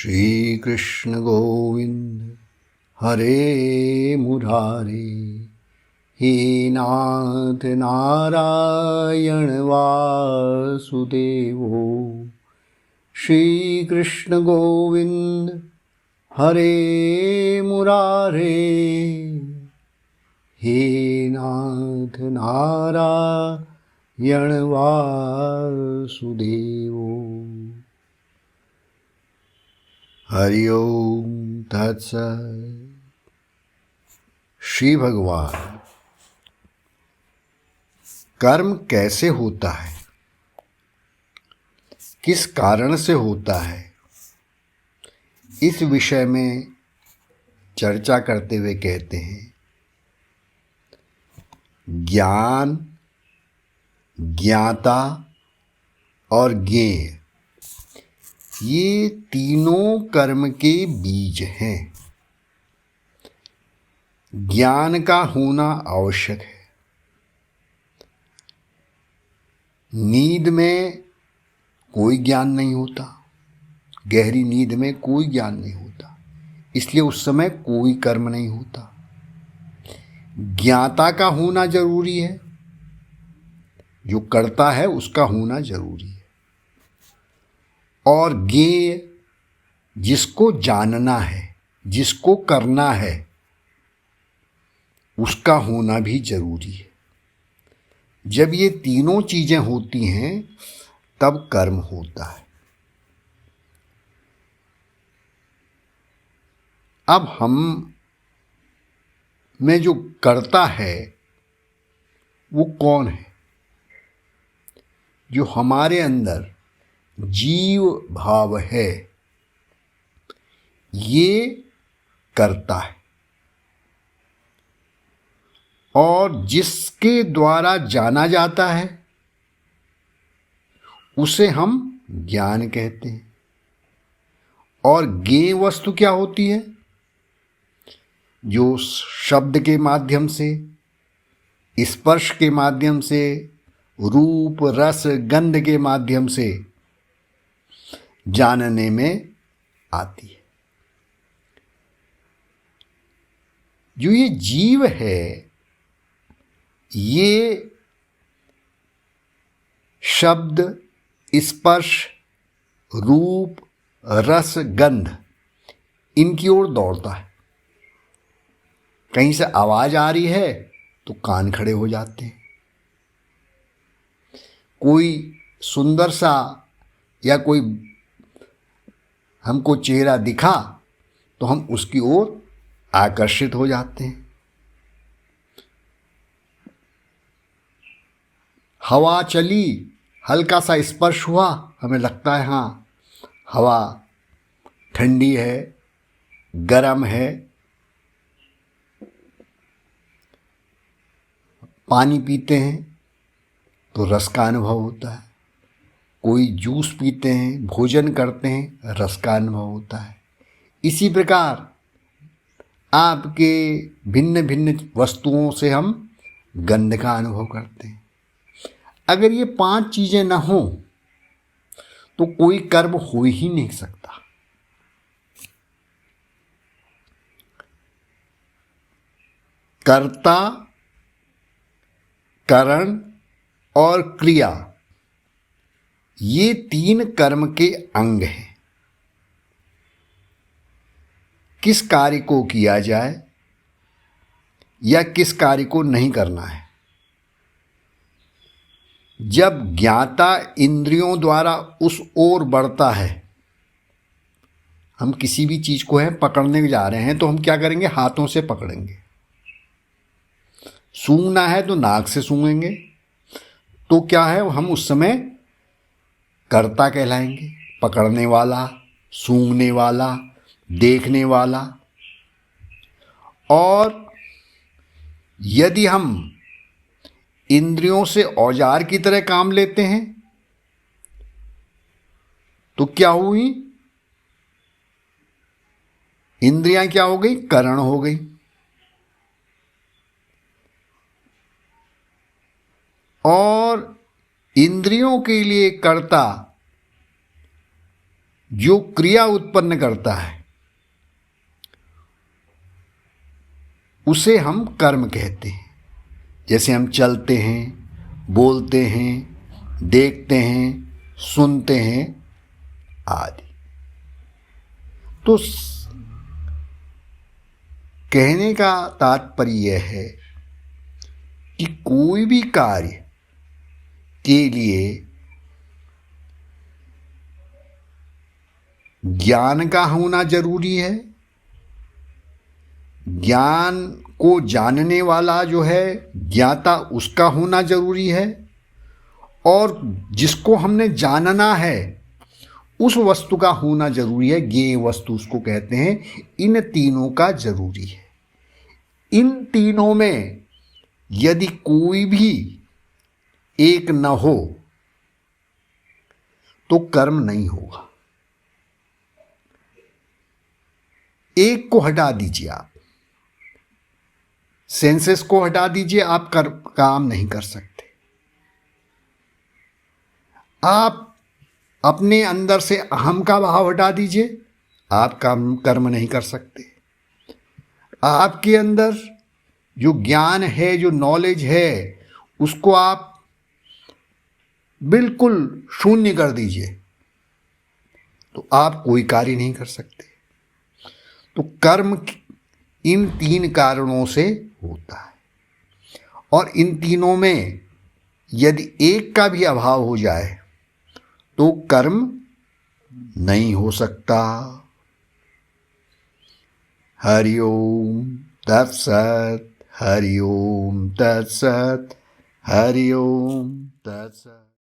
श्री कृष्ण गोविंद हरे मुरारे, हे नाथ नारायण वासुदेवो। श्री कृष्ण गोविंद हरे मुरारे, हे नाथ नारायण वासुदेवो। हरि ओम तत्सत्। श्री भगवान, कर्म कैसे होता है, किस कारण से होता है, इस विषय में चर्चा करते हुए कहते हैं, ज्ञान, ज्ञाता और ज्ञेय ये तीनों कर्म के बीज हैं। ज्ञान का होना आवश्यक है। नींद में कोई ज्ञान नहीं होता, गहरी नींद में कोई ज्ञान नहीं होता, इसलिए उस समय कोई कर्म नहीं होता। ज्ञाता का होना जरूरी है, जो करता है उसका होना जरूरी है। और ज्ञेय, जिसको जानना है, जिसको करना है, उसका होना भी जरूरी है। जब ये तीनों चीजें होती हैं तब कर्म होता है। अब हम में जो करता है वो कौन है? जो हमारे अंदर जीव भाव है, ये करता है। और जिसके द्वारा जाना जाता है उसे हम ज्ञान कहते हैं। और ज्ञेय वस्तु क्या होती है? जो शब्द के माध्यम से, स्पर्श के माध्यम से, रूप रस गंध के माध्यम से जानने में आती है। जो ये जीव है, ये शब्द, स्पर्श, रूप, रस, गंध इनकी ओर दौड़ता है। कहीं से आवाज आ रही है तो कान खड़े हो जाते हैं। कोई सुंदर सा या कोई हमको चेहरा दिखा तो हम उसकी ओर आकर्षित हो जाते हैं। हवा चली, हल्का सा स्पर्श हुआ, हमें लगता है हाँ हवा ठंडी है, गर्म है। पानी पीते हैं तो रस का अनुभव होता है। कोई जूस पीते हैं, भोजन करते हैं, रस का अनुभव होता है। इसी प्रकार आपके भिन्न भिन्न वस्तुओं से हम गंध का अनुभव करते हैं। अगर ये 5 चीजें ना हो तो कोई कर्म हो ही नहीं सकता। कर्ता, करण और क्रिया, ये 3 कर्म के अंग हैं। किस कार्य को किया जाए या किस कार्य को नहीं करना है। जब ज्ञाता इंद्रियों द्वारा उस ओर बढ़ता है, हम किसी भी चीज को है पकड़ने जा रहे हैं तो हम क्या करेंगे? हाथों से पकड़ेंगे। सूंघना है तो नाक से सूंघेंगे। तो क्या है, हम उस समय कर्ता कहलाएंगे। पकड़ने वाला, सूंघने वाला, देखने वाला। और यदि हम इंद्रियों से औजार की तरह काम लेते हैं तो क्या हुई? इंद्रियां क्या हो गई? करण हो गई। और इंद्रियों के लिए कर्ता जो क्रिया उत्पन्न करता है उसे हम कर्म कहते हैं। जैसे हम चलते हैं, बोलते हैं, देखते हैं, सुनते हैं आदि। तो कहने का तात्पर्य यह है कि कोई भी कार्य के लिए ज्ञान का होना जरूरी है। ज्ञान को जानने वाला जो है ज्ञाता, उसका होना जरूरी है। और जिसको हमने जानना है उस वस्तु का होना जरूरी है, ज्ञेय वस्तु उसको कहते हैं। इन तीनों का जरूरी है। इन तीनों में यदि कोई भी एक न हो तो कर्म नहीं होगा। एक को हटा दीजिए, आप सेंसेस को हटा दीजिए, आप काम नहीं कर सकते। आप अपने अंदर से अहम का भाव हटा दीजिए, आप कर्म नहीं कर सकते। आपके अंदर जो ज्ञान है, जो नॉलेज है, उसको आप बिल्कुल शून्य कर दीजिए तो आप कोई कार्य नहीं कर सकते। तो कर्म इन तीन कारणों से होता है, और इन तीनों में यदि एक का भी अभाव हो जाए तो कर्म नहीं हो सकता। हरि ओम तत्सत, हरि ओम तत्सत, हरि ओम तत्सत।